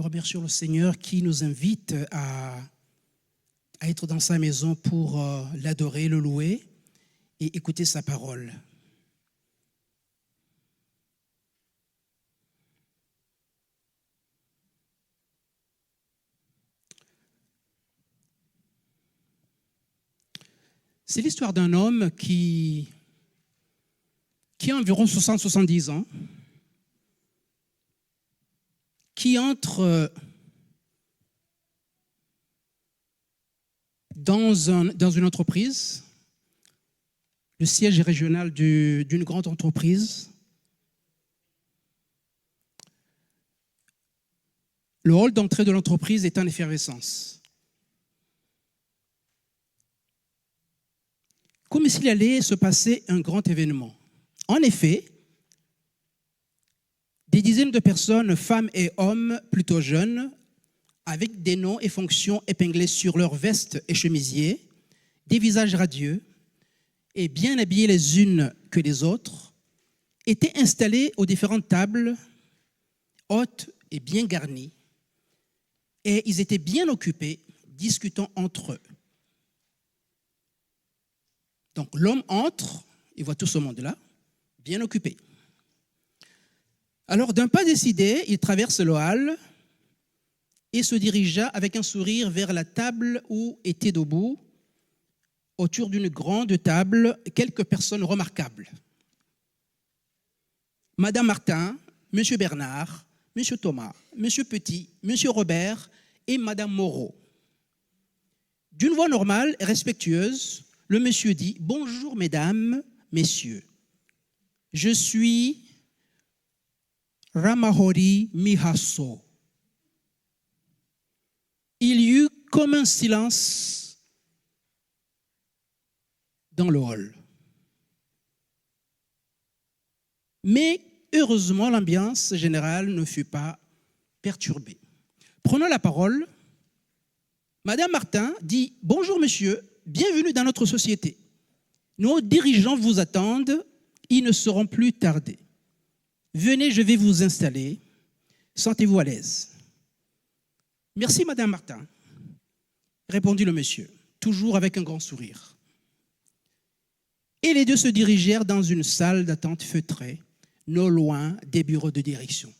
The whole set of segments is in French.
nous remercions le Seigneur qui nous invite à être dans sa maison pour l'adorer, le louer et écouter sa parole. C'est l'histoire d'un homme qui a environ 60-70 ans, qui entre dans une entreprise, le siège régional d'une grande entreprise. Le hall d'entrée de l'entreprise est en effervescence. Comme s'il allait se passer un grand événement. En effet, des dizaines de personnes, femmes et hommes plutôt jeunes, avec des noms et fonctions épinglés sur leurs vestes et chemisiers, des visages radieux et bien habillés les unes que les autres, étaient installés aux différentes tables, hautes et bien garnies, et ils étaient bien occupés, discutant entre eux. Donc l'homme entre, il voit tout ce monde-là, bien occupé. Alors d'un pas décidé, il traverse le hall et se dirigea avec un sourire vers la table où étaient debout, autour d'une grande table, quelques personnes remarquables. Madame Martin, Monsieur Bernard, Monsieur Thomas, Monsieur Petit, Monsieur Robert et Madame Moreau. D'une voix normale et respectueuse, le monsieur dit « Bonjour mesdames, messieurs, je suis Ramahori Mihaso ». Il y eut comme un silence dans le hall. Mais heureusement, l'ambiance générale ne fut pas perturbée. Prenant la parole, Madame Martin dit « Bonjour monsieur, bienvenue dans notre société. Nos dirigeants vous attendent, ils ne seront plus tardés. Venez, je vais vous installer. Sentez-vous à l'aise. » « Merci, Madame Martin, » répondit le monsieur, toujours avec un grand sourire. Et les deux se dirigèrent dans une salle d'attente feutrée, non loin des bureaux de direction.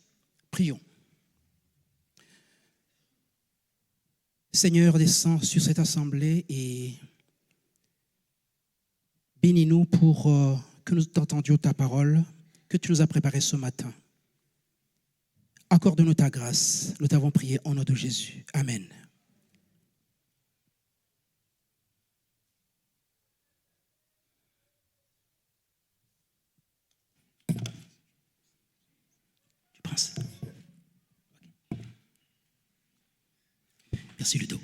Prions. Seigneur, descends sur cette assemblée et bénis-nous pour que nous entendions ta parole, que tu nous as préparée ce matin. Accorde-nous ta grâce. Nous t'avons prié au nom de Jésus. Amen. Tu prends ça. Merci Ludo.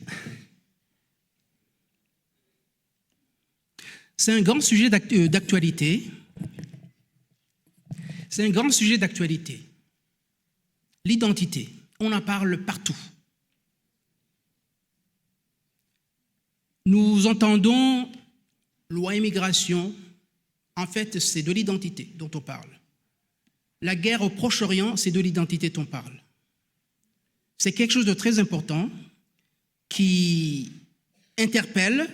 C'est un grand sujet d'actualité. C'est un grand sujet d'actualité. L'identité, on en parle partout. Nous entendons loi immigration, en fait c'est de l'identité dont on parle. La guerre au Proche-Orient, c'est de l'identité dont on parle. C'est quelque chose de très important qui interpelle,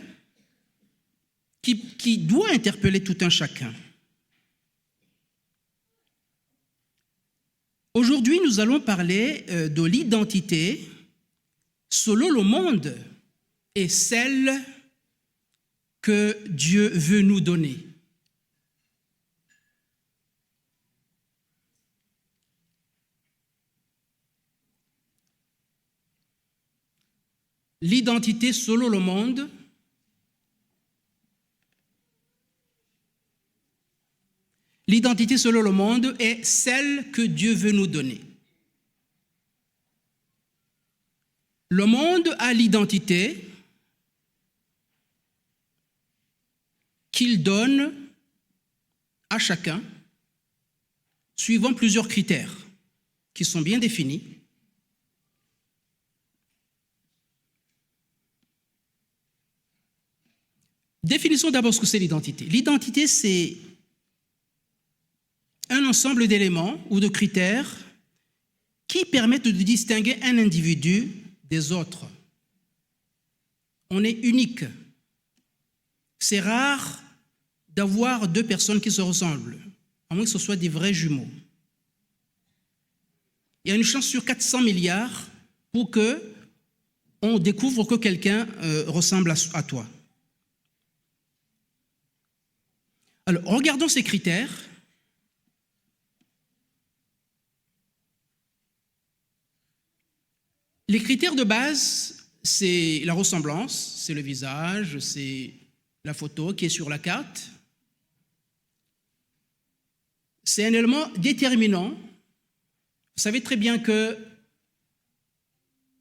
qui doit interpeller tout un chacun. Aujourd'hui, nous allons parler de l'identité selon le monde et celle que Dieu veut nous donner. L'identité selon le monde L'identité selon le monde est celle que Dieu veut nous donner. Le monde a l'identité qu'il donne à chacun suivant plusieurs critères qui sont bien définis. Définissons d'abord ce que c'est l'identité. L'identité, c'est un ensemble d'éléments ou de critères qui permettent de distinguer un individu des autres. On est unique. C'est rare d'avoir deux personnes qui se ressemblent, à moins que ce soit des vrais jumeaux. Il y a une chance sur 400 milliards pour qu'on découvre que quelqu'un ressemble à toi. Alors, regardons ces critères. Les critères de base, c'est la ressemblance, c'est le visage, c'est la photo qui est sur la carte. C'est un élément déterminant. Vous savez très bien que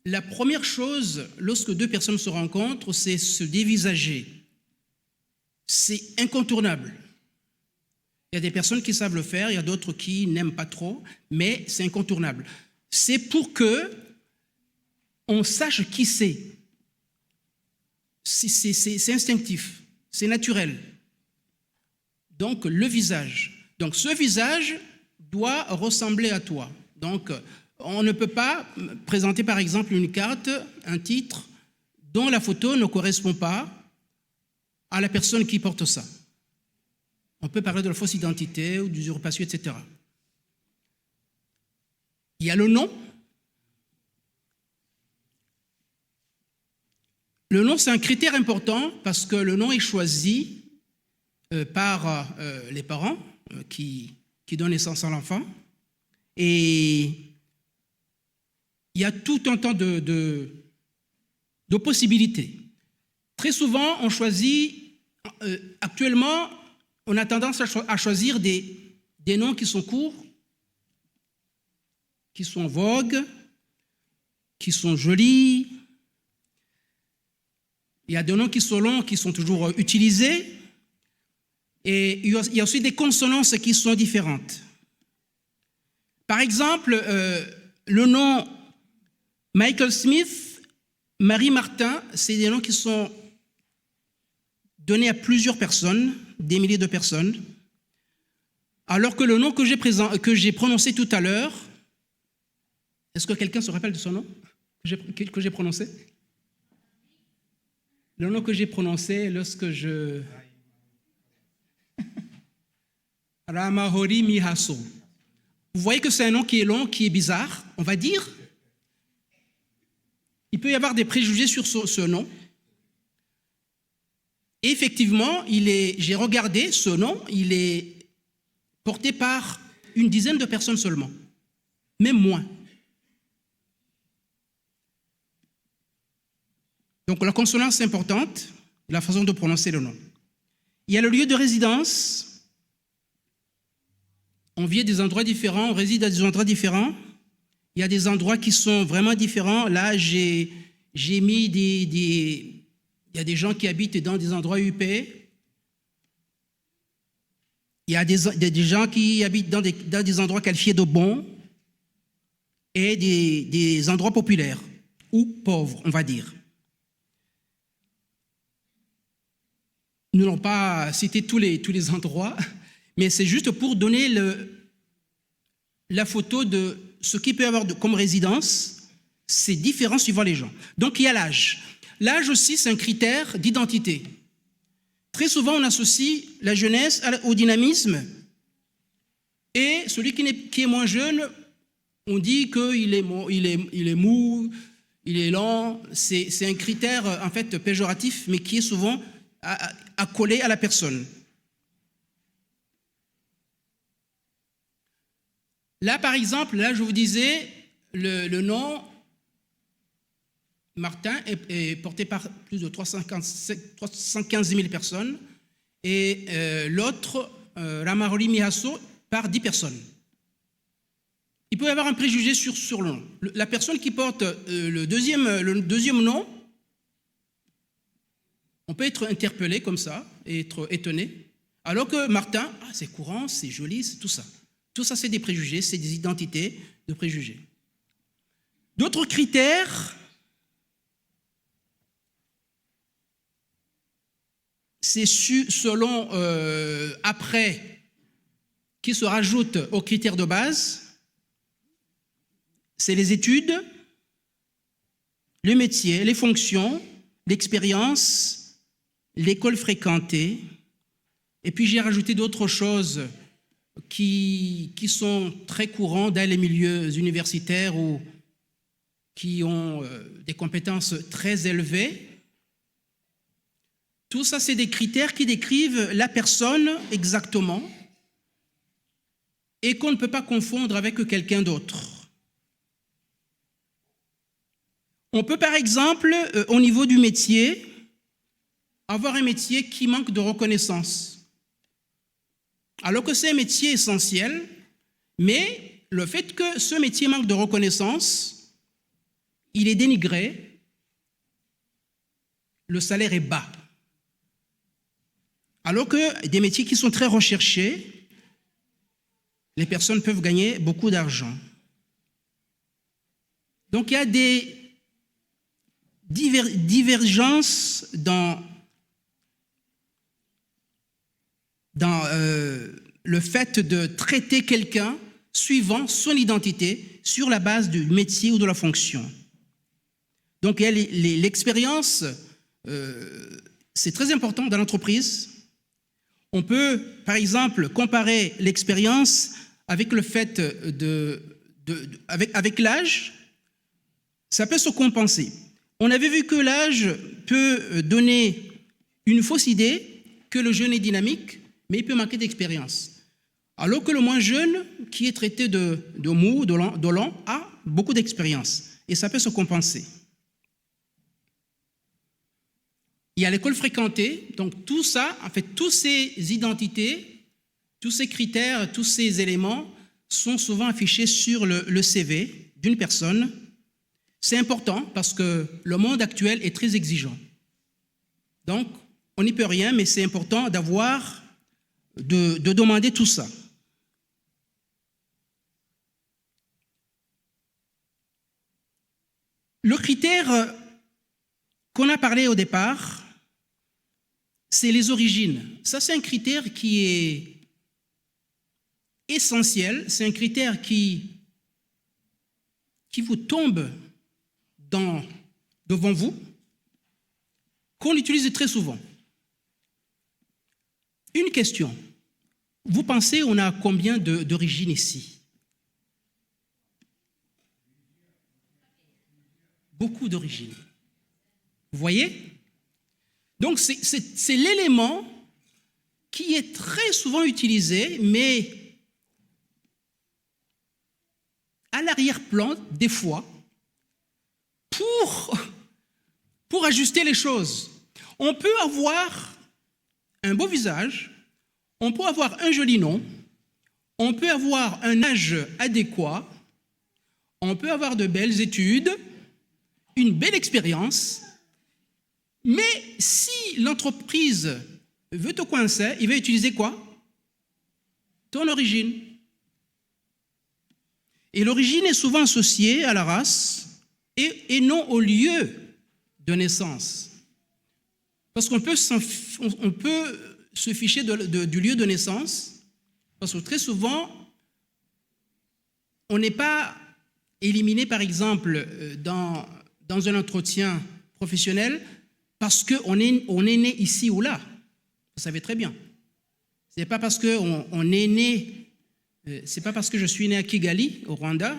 la première chose, lorsque deux personnes se rencontrent, c'est se dévisager. C'est incontournable. Il y a des personnes qui savent le faire, il y a d'autres qui n'aiment pas trop, mais c'est incontournable. C'est pour que on sache qui c'est. C'est instinctif, c'est naturel. Donc, le visage. Donc, ce visage doit ressembler à toi. Donc, on ne peut pas présenter, par exemple, une carte, un titre, dont la photo ne correspond pas à la personne qui porte ça. On peut parler de la fausse identité ou d'usurpation, etc. Il y a le nom. Le nom, c'est un critère important parce que le nom est choisi par les parents qui donnent naissance à l'enfant. Et il y a tout un tas de possibilités. Très souvent, on choisit, actuellement, on a tendance à choisir des noms qui sont courts, qui sont en vogue, qui sont jolis. Il y a des noms qui sont longs, qui sont toujours utilisés. Et il y a aussi des consonances qui sont différentes. Par exemple, le nom Michael Smith, Marie Martin, c'est des noms qui sont donnés à plusieurs personnes, des milliers de personnes, alors que le nom que j'ai prononcé tout à l'heure, est-ce que quelqu'un se rappelle de son nom que j'ai prononcé? Le nom que j'ai prononcé lorsque je... Ramahori Mihaso. Vous voyez que c'est un nom qui est long, qui est bizarre, on va dire. Il peut y avoir des préjugés sur ce nom. Et effectivement, j'ai regardé ce nom, il est porté par une dizaine de personnes seulement, même moins. Donc la consonance est importante, la façon de prononcer le nom. Il y a le lieu de résidence. On vit à des endroits différents, on réside à des endroits différents. Il y a des endroits qui sont vraiment différents. Là, j'ai mis il y a des gens qui habitent dans des endroits huppés. Il y a des gens qui habitent dans des endroits qualifiés de bons et des endroits populaires ou pauvres, on va dire. Nous n'allons pas citer tous les endroits, mais c'est juste pour donner la photo de ce qu'il peut y avoir comme résidence. C'est différent suivant les gens. Donc, il y a l'âge. L'âge aussi, c'est un critère d'identité. Très souvent, on associe la jeunesse au dynamisme. Et celui qui est moins jeune, on dit qu'il est mou, il est lent. C'est un critère, en fait, péjoratif, mais qui est souvent accolé à la personne. Là, par exemple, là, je vous disais, le nom Martin est porté par plus de 315 000 personnes et l'autre, Ramahori Mihaso, par 10 personnes. Il peut y avoir un préjugé sur le nom. La personne qui porte le deuxième nom, on peut être interpellé comme ça et être étonné, alors que Martin, c'est courant, c'est joli, c'est tout ça. Tout ça, c'est des préjugés, c'est des identités de préjugés. D'autres critères, c'est selon après qui se rajoutent aux critères de base. c'est les études, le métier, les fonctions, l'expérience, l'école fréquentée. Et puis j'ai rajouté d'autres choses qui sont très courantes dans les milieux universitaires ou qui ont des compétences très élevées. Tout ça, c'est des critères qui décrivent la personne exactement et qu'on ne peut pas confondre avec quelqu'un d'autre. On peut par exemple, au niveau du métier, avoir un métier qui manque de reconnaissance. Alors que c'est un métier essentiel, mais le fait que ce métier manque de reconnaissance, il est dénigré, le salaire est bas. Alors que des métiers qui sont très recherchés, les personnes peuvent gagner beaucoup d'argent. Donc il y a des divergences dans le fait de traiter quelqu'un suivant son identité sur la base du métier ou de la fonction. Donc il y a l'expérience, c'est très important dans l'entreprise. On peut, par exemple, comparer l'expérience avec le fait avec l'âge. Ça peut se compenser. On avait vu que l'âge peut donner une fausse idée que le jeune est dynamique, mais il peut manquer d'expérience. Alors que le moins jeune, qui est traité de mou, de lent, a beaucoup d'expérience. Et ça peut se compenser. Il y a l'école fréquentée, donc tout ça, en fait, toutes ces identités, tous ces critères, tous ces éléments sont souvent affichés sur le CV d'une personne. C'est important parce que le monde actuel est très exigeant. Donc, on n'y peut rien, mais c'est important de demander tout ça. Le critère qu'on a parlé au départ, c'est les origines. Ça, c'est un critère qui est essentiel. C'est un critère qui vous tombe devant vous, qu'on utilise très souvent. Une question. Vous pensez, on a combien d'origines ici? Beaucoup d'origines. Vous voyez? Donc, c'est l'élément qui est très souvent utilisé, mais à l'arrière-plan, des fois, pour ajuster les choses. On peut avoir un beau visage, on peut avoir un joli nom, on peut avoir un âge adéquat, on peut avoir de belles études, une belle expérience, mais si l'entreprise veut te coincer, il va utiliser quoi? Ton origine. Et l'origine est souvent associée à la race et non au lieu de naissance. Parce qu'on peut se ficher du lieu de naissance, parce que très souvent, on n'est pas éliminé, par exemple, dans un entretien professionnel, parce qu'on est né ici ou là. Vous savez très bien. Ce n'est pas parce qu'on est né, c'est pas parce que je suis né à Kigali, au Rwanda,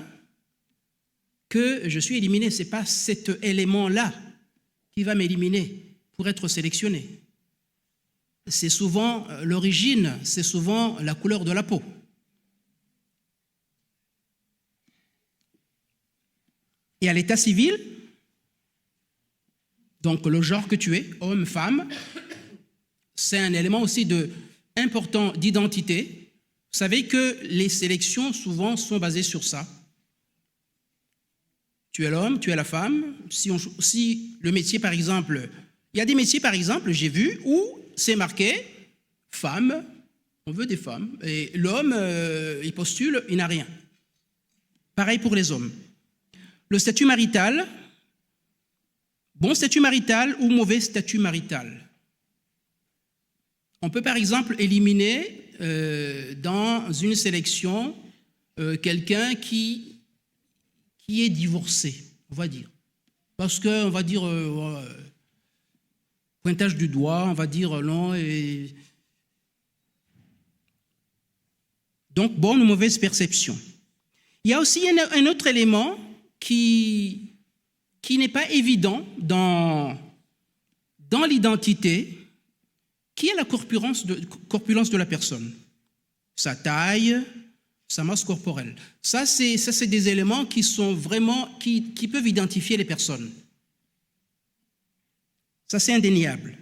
que je suis éliminé. Ce n'est pas cet élément-là qui va m'éliminer pour être sélectionné. C'est souvent l'origine, c'est souvent la couleur de la peau. Et à l'état civil, donc le genre que tu es, homme, femme, c'est un élément aussi important d'identité. Vous savez que les sélections souvent sont basées sur ça. Tu es l'homme, tu es la femme. Si le métier, par exemple, il y a des métiers, par exemple, j'ai vu, où c'est marqué femme, on veut des femmes, et l'homme, il postule, il n'a rien. Pareil pour les hommes. Le statut marital, bon statut marital ou mauvais statut marital. On peut par exemple éliminer dans une sélection quelqu'un qui qui est divorcé, on va dire. Parce qu'on va dire, pointage du doigt, on va dire non. Donc, bonne ou mauvaise perception. Il y a aussi un autre élément qui n'est pas évident dans l'identité, qui est la corpulence de la personne. Sa taille, sa masse corporelle. Ça, c'est des éléments qui sont vraiment, qui peuvent identifier les personnes. Ça, c'est indéniable.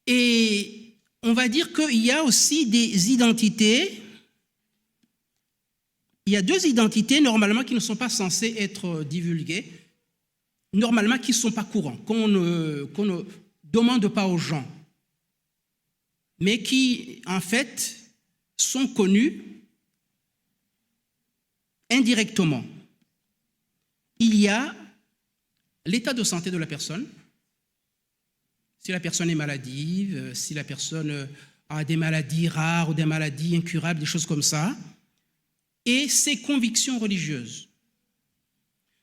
Et on va dire qu'il y a aussi des identités. Il y a deux identités, normalement, qui ne sont pas censées être divulguées, normalement, qui ne sont pas courants, qu'on ne demande pas aux gens, mais qui, en fait, sont connus indirectement. Il y a l'état de santé de la personne, si la personne est maladive, si la personne a des maladies rares ou des maladies incurables, des choses comme ça, et ses convictions religieuses.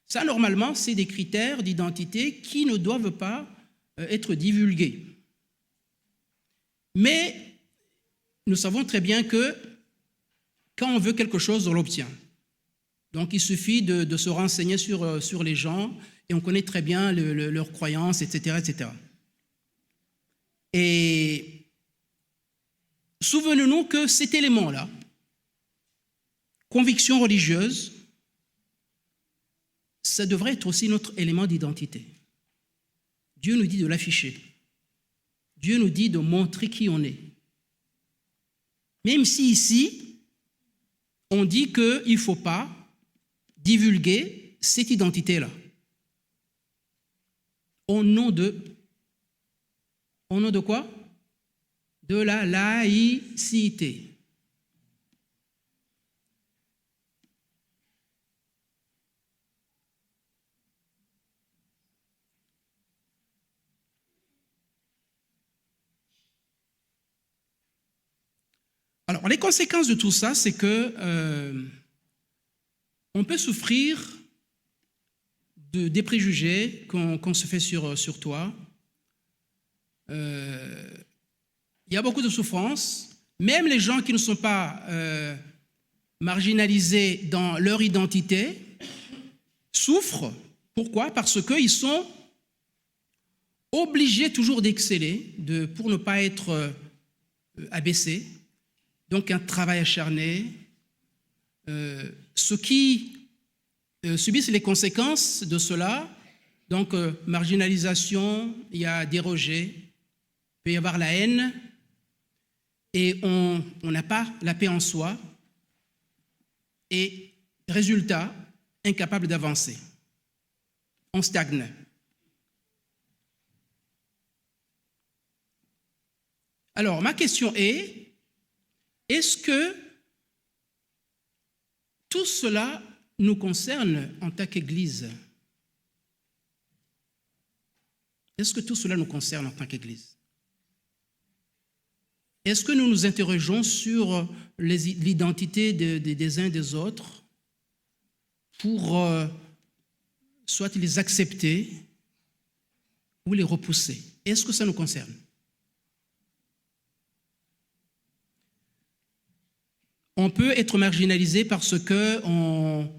Ça, normalement, c'est des critères d'identité qui ne doivent pas être divulgués. Mais nous savons très bien que quand on veut quelque chose, on l'obtient. Donc, il suffit de se renseigner sur les gens et on connaît très bien leurs croyances, etc., etc. Et souvenons-nous que cet élément-là, conviction religieuse, ça devrait être aussi notre élément d'identité. Dieu nous dit de l'afficher. Dieu nous dit de montrer qui on est. Même si ici, on dit qu'il ne faut pas divulguer cette identité-là. Au nom de quoi? De la laïcité. Alors, les conséquences de tout ça, c'est que on peut souffrir des préjugés qu'on se fait sur toi. Il y a beaucoup de souffrance. Même les gens qui ne sont pas marginalisés dans leur identité souffrent. Pourquoi? Parce qu'ils sont obligés toujours d'exceller pour ne pas être abaissés. Donc un travail acharné. Ceux qui subissent les conséquences de cela, donc marginalisation, il y a des rejets, il peut y avoir la haine, et on n'a pas la paix en soi, et résultat, incapable d'avancer. On stagne. Alors, ma question est-ce que tout cela nous concerne en tant qu'Église? Est-ce que tout cela nous concerne en tant qu'Église? Est-ce que nous nous interrogeons sur l'identité des uns et des autres pour soit les accepter ou les repousser? Est-ce que ça nous concerne? On peut être marginalisé parce qu'on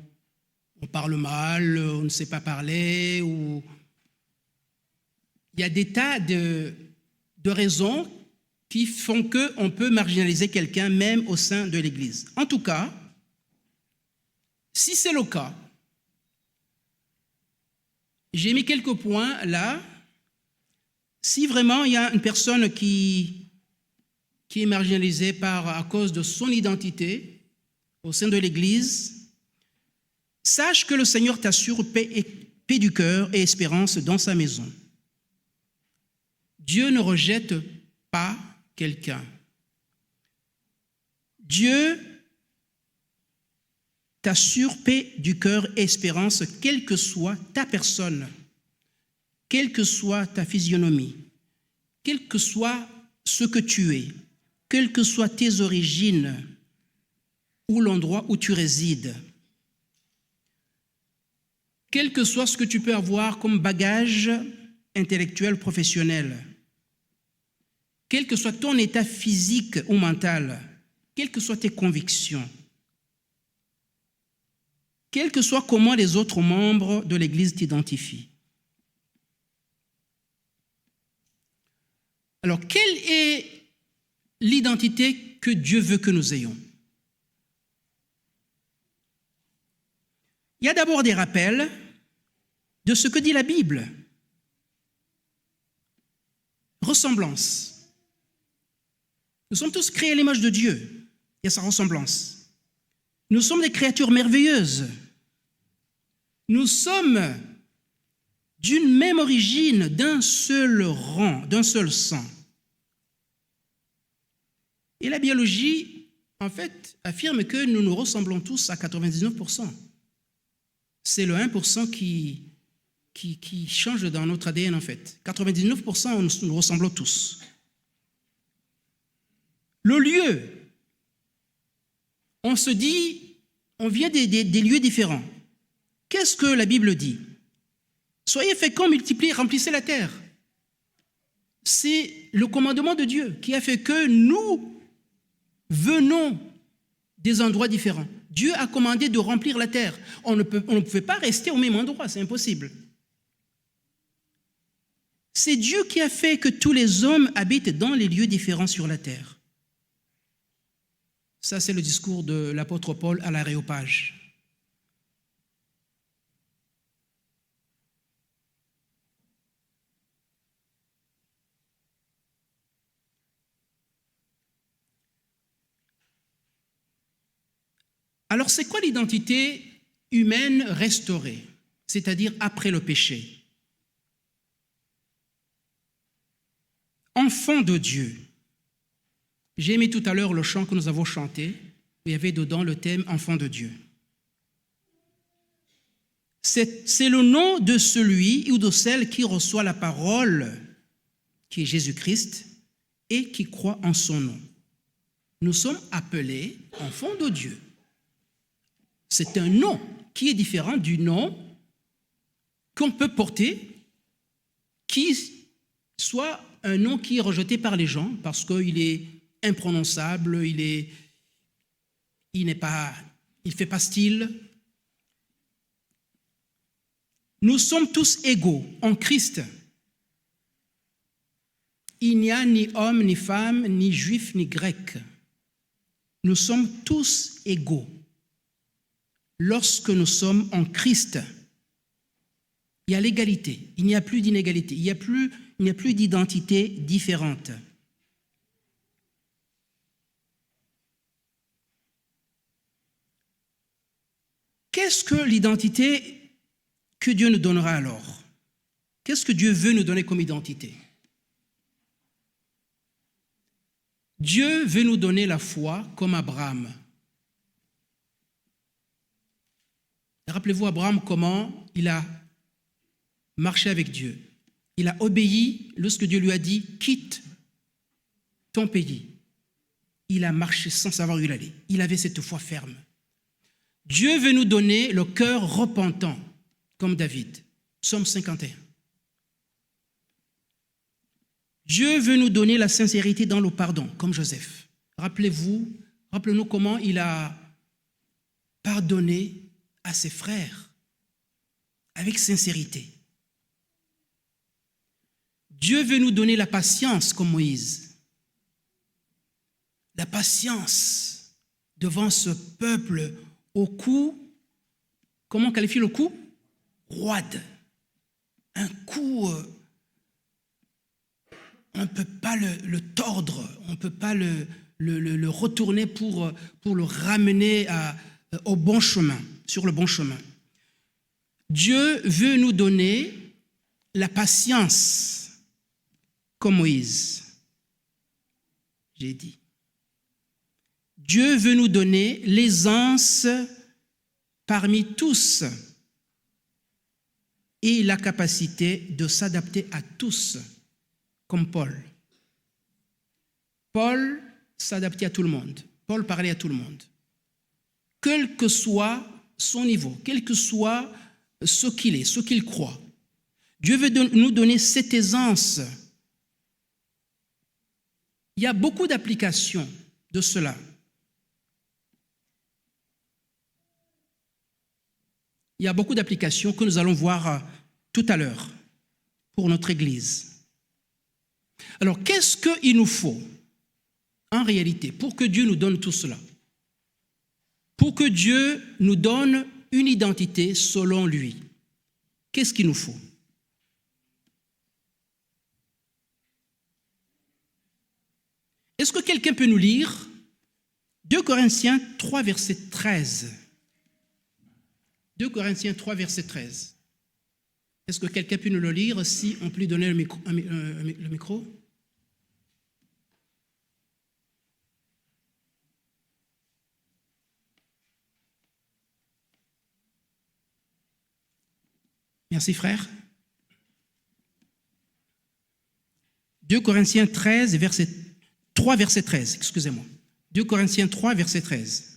parle mal, on ne sait pas parler, ou il y a des tas de raisons qui font qu'on peut marginaliser quelqu'un même au sein de l'Église. En tout cas, si c'est le cas, j'ai mis quelques points là. Si vraiment il y a une personne qui est marginalisée à cause de son identité au sein de l'Église, sache que le Seigneur t'assure paix du cœur et espérance dans sa maison. Dieu ne rejette pas quelqu'un. Dieu t'assure paix du cœur et espérance, quelle que soit ta personne, quelle que soit ta physionomie, quel que soit ce que tu es, quelles que soient tes origines, ou l'endroit où tu résides. Quel que soit ce que tu peux avoir comme bagage intellectuel, professionnel, quel que soit ton état physique ou mental, quelles que soient tes convictions, quel que soit comment les autres membres de l'Église t'identifient. Alors, quelle est l'identité que Dieu veut que nous ayons? Il y a d'abord des rappels de ce que dit la Bible. Ressemblance. Nous sommes tous créés à l'image de Dieu et à sa ressemblance. Nous sommes des créatures merveilleuses. Nous sommes d'une même origine, d'un seul rang, d'un seul sang. Et la biologie, en fait, affirme que nous nous ressemblons tous à 99%. C'est le 1% qui change dans notre ADN, en fait. 99%, nous nous ressemblons tous. Le lieu, on se dit, on vient des lieux différents. Qu'est-ce que la Bible dit? Soyez féconds, multipliez, remplissez la terre. C'est le commandement de Dieu qui a fait que nous venons des endroits différents. Dieu a commandé de remplir la terre. On ne pouvait pas rester au même endroit, c'est impossible. C'est Dieu qui a fait que tous les hommes habitent dans les lieux différents sur la terre. Ça, c'est le discours de l'apôtre Paul à l'Aréopage. Alors, c'est quoi l'identité humaine restaurée, c'est-à-dire après le péché? Enfant de Dieu. J'ai aimé tout à l'heure le chant que nous avons chanté, où il y avait dedans le thème « Enfant de Dieu ». C'est le nom de celui ou de celle qui reçoit la parole, qui est Jésus-Christ, et qui croit en son nom. Nous sommes appelés enfants de Dieu. C'est un nom qui est différent du nom qu'on peut porter, qui soit un nom qui est rejeté par les gens parce qu'il est imprononçable, il fait pas style. Nous sommes tous égaux en Christ. Il n'y a ni homme, ni femme, ni juif, ni grec. Nous sommes tous égaux. Lorsque nous sommes en Christ, il y a l'égalité, il n'y a plus d'inégalité, il n'y a plus d'identité différente. Qu'est-ce que l'identité que Dieu nous donnera alors? Qu'est-ce que Dieu veut nous donner comme identité? Dieu veut nous donner la foi comme Abraham. Rappelez-vous Abraham comment il a marché avec Dieu. Il a obéi lorsque Dieu lui a dit « quitte ton pays ». Il a marché sans savoir où il allait. Il avait cette foi ferme. Dieu veut nous donner le cœur repentant, comme David. Psaume 51. Dieu veut nous donner la sincérité dans le pardon, comme Joseph. Rappelez-nous comment il a pardonné à ses frères avec sincérité. Dieu veut nous donner la patience comme Moïse. La patience devant ce peuple au cou, comment qualifier le cou? Roide. Un cou, on ne peut pas le tordre, on ne peut pas le retourner pour le ramener au bon chemin, sur le bon chemin. Dieu veut nous donner la patience comme Moïse. J'ai dit. Dieu veut nous donner l'aisance parmi tous et la capacité de s'adapter à tous, comme Paul. Paul s'adaptait à tout le monde. Paul parlait à tout le monde. quel que soit son niveau, quel que soit ce qu'il est, ce qu'il croit. Dieu veut nous donner cette aisance. Il y a beaucoup d'applications de cela. Il y a beaucoup d'applications que nous allons voir tout à l'heure pour notre Église. Alors, qu'est-ce qu'il nous faut en réalité pour que Dieu nous donne tout cela? Pour que Dieu nous donne une identité selon lui. Qu'est-ce qu'il nous faut? Est-ce que quelqu'un peut nous lire 2 Corinthiens 3, verset 13? 2 Corinthiens 3, verset 13. Est-ce que quelqu'un peut nous le lire si on peut lui donner le micro? Merci, frère. 2 Corinthiens 13, verset 3, verset 13, excusez-moi. 2 Corinthiens 3, verset 13.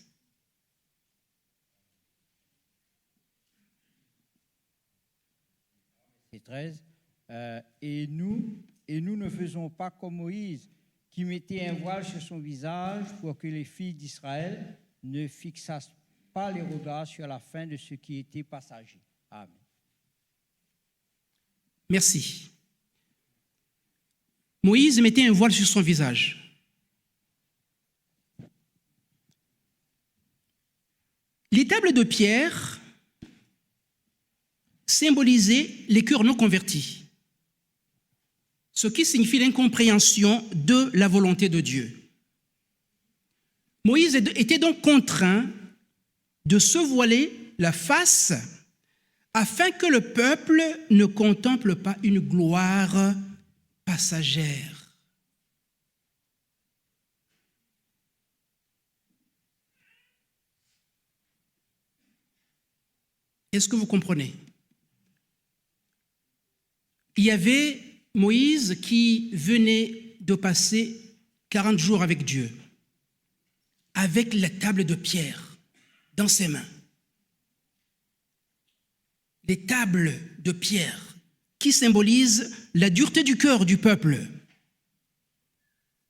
Et nous ne faisons pas comme Moïse, qui mettait un voile sur son visage pour que les filles d'Israël ne fixassent pas les regards sur la fin de ce qui était passager. Amen. Merci. Moïse mettait un voile sur son visage. Les tables de pierre symbolisaient les cœurs non convertis, ce qui signifie l'incompréhension de la volonté de Dieu. Moïse était donc contraint de se voiler la face afin que le peuple ne contemple pas une gloire passagère. Est-ce que vous comprenez? Il y avait Moïse qui venait de passer 40 jours avec Dieu, avec la table de pierre dans ses mains. Les tables de pierre qui symbolisent la dureté du cœur du peuple.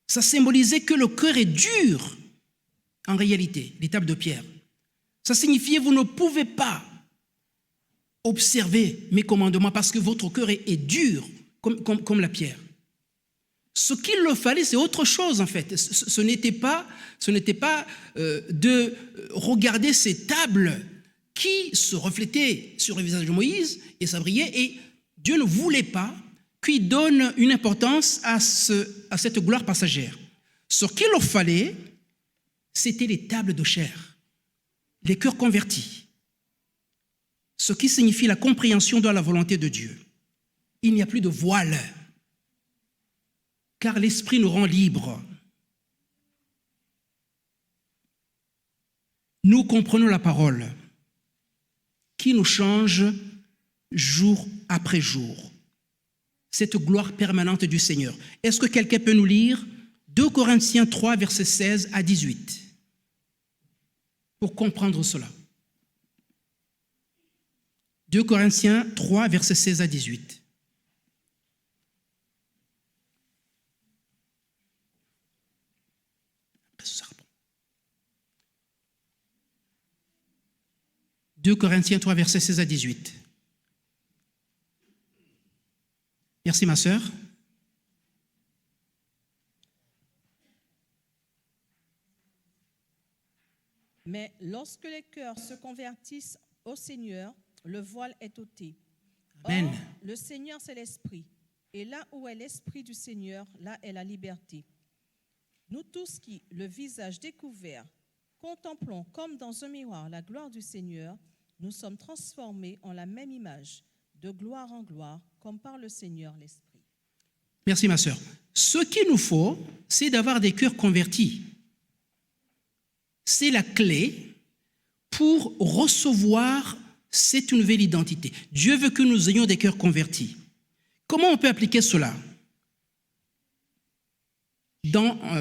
Ça symbolisait que le cœur est dur, en réalité, les tables de pierre. Ça signifiait que vous ne pouvez pas observer mes commandements parce que votre cœur est dur comme la pierre. Ce qu'il leur fallait, c'est autre chose en fait. Ce n'était pas de regarder ces tables qui se reflétaient sur le visage de Moïse et ça brillait, et Dieu ne voulait pas qu'il donne une importance à cette gloire passagère. Ce qu'il leur fallait, c'était les tables de chair, les cœurs convertis. Ce qui signifie la compréhension de la volonté de Dieu. Il n'y a plus de voile, car l'Esprit nous rend libres. Nous comprenons la parole qui nous change jour après jour. Cette gloire permanente du Seigneur. Est-ce que quelqu'un peut nous lire 2 Corinthiens 3, versets 16 à 18 pour comprendre cela? 2 Corinthiens 3, versets 16 à 18. « 2 Corinthiens 3, versets 16 à 18. Merci, ma sœur. Mais lorsque les cœurs se convertissent au Seigneur, le voile est ôté. Amen. Or, le Seigneur, c'est l'Esprit. Et là où est l'Esprit du Seigneur, là est la liberté. Nous tous qui, le visage découvert, contemplons comme dans un miroir la gloire du Seigneur, nous sommes transformés en la même image, de gloire en gloire, comme par le Seigneur l'Esprit. Merci, ma sœur. Ce qu'il nous faut, c'est d'avoir des cœurs convertis. C'est la clé pour recevoir cette nouvelle identité. Dieu veut que nous ayons des cœurs convertis. Comment on peut appliquer cela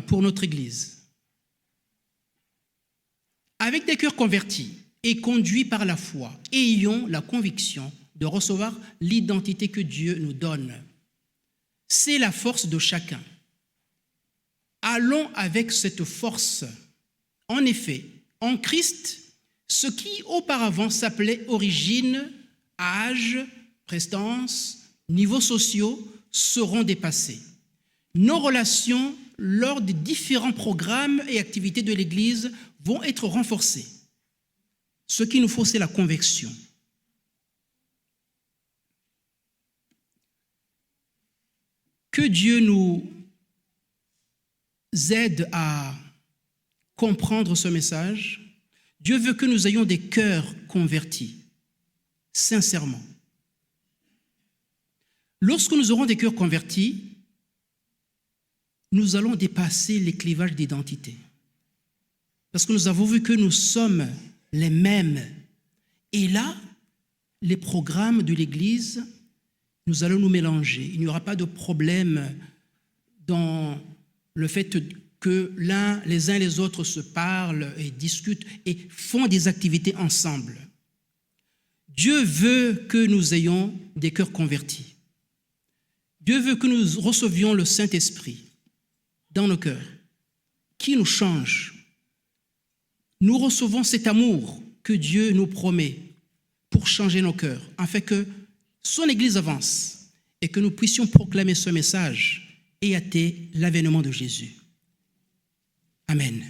pour notre Église? avec des cœurs convertis et conduits par la foi, ayons la conviction de recevoir l'identité que Dieu nous donne. C'est la force de chacun. Allons avec cette force. En effet, en Christ, ce qui auparavant s'appelait origine, âge, prestance, niveaux sociaux seront dépassés. Nos relations lors des différents programmes et activités de l'Église vont être renforcées. Ce qu'il nous faut, c'est la conviction. Que Dieu nous aide à comprendre ce message. Dieu veut que nous ayons des cœurs convertis, sincèrement. Lorsque nous aurons des cœurs convertis, nous allons dépasser les clivages d'identité. Parce que nous avons vu que nous sommes les mêmes. Et là, les programmes de l'Église, nous allons nous mélanger. Il n'y aura pas de problème dans le fait que les uns et les autres se parlent et discutent et font des activités ensemble. Dieu veut que nous ayons des cœurs convertis. Dieu veut que nous recevions le Saint-Esprit dans nos cœurs, qui nous change. Nous recevons cet amour que Dieu nous promet pour changer nos cœurs, afin que son Église avance et que nous puissions proclamer ce message et hâter l'avènement de Jésus. Amen.